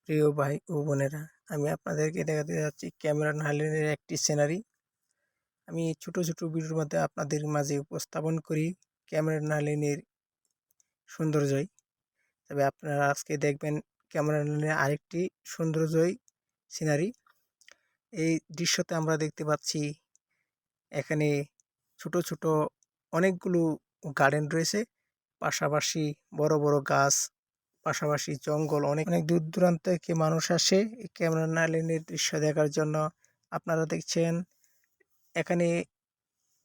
প্রিয় ভাই ও বোনেরা, আমি আপনাদেরকে দেখাতে যাচ্ছি ক্যামেরন হাইল্যান্ডের একটি সিনারি। আমি ছোট ছোট ভিডিওর মধ্যে আপনাদের মাঝে উপস্থাপন করি ক্যামেরন হাইল্যান্ডের সৌন্দর্যই। তবে আপনারা আজকে দেখবেন ক্যামেরন হাইল্যান্ডের আরেকটি সৌন্দর্যই সিনারি। এই দৃশ্যতে আমরা দেখতে পাচ্ছি এখানে ছোট ছোট অনেকগুলো গার্ডেন রয়েছে, পাশাপাশি বড় বড় গাছ, পাশাপাশি জঙ্গল। অনেক অনেক দূর দূরান্ত থেকে মানুষ আসে এই ক্যামেরন আইল্যান্ডের দৃশ্য দেখার জন্য। আপনারা দেখছেন এখানে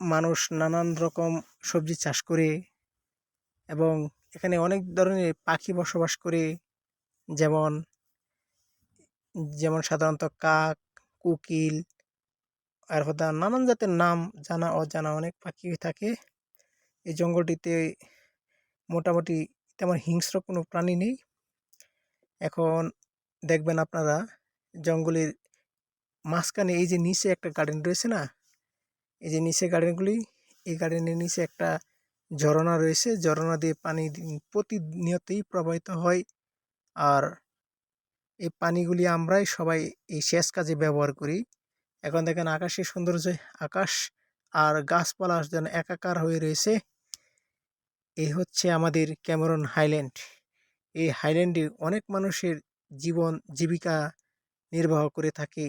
মানুষ নানান রকম সবজি চাষ করে এবং এখানে অনেক ধরনের পাখি বসবাস করে, যেমন যেমন সাধারণত কাক, কোকিল, আর হয়তো নানান জাতের নাম জানা অজানা অনেক পাখি থাকে। এই জঙ্গলটিতে মোটামুটি তেমন হিংস্র কোনো প্রাণী নেই। এখন দেখবেন আপনারা জঙ্গলের মাঝখানে এই যে নিচে একটা গার্ডেন রয়েছে না, এই যে নিচে গার্ডেনগুলি, এই গার্ডেনের নিচে একটা ঝর্ণা রয়েছে। ঝর্ণা দিয়ে পানি প্রতিনিয়তই প্রবাহিত হয়। আর এই পানিগুলি আমরাই সবাই এই সেচ কাজে ব্যবহার করি। এখন দেখেন আকাশের সৌন্দর্য, আকাশ আর গাছপালা যেন একাকার হয়ে রয়েছে। এই হচ্ছে আমাদের ক্যামেরন হাইল্যান্ড। এই হাইল্যান্ডে অনেক মানুষের জীবন জীবিকা নির্বাহ করে থাকে।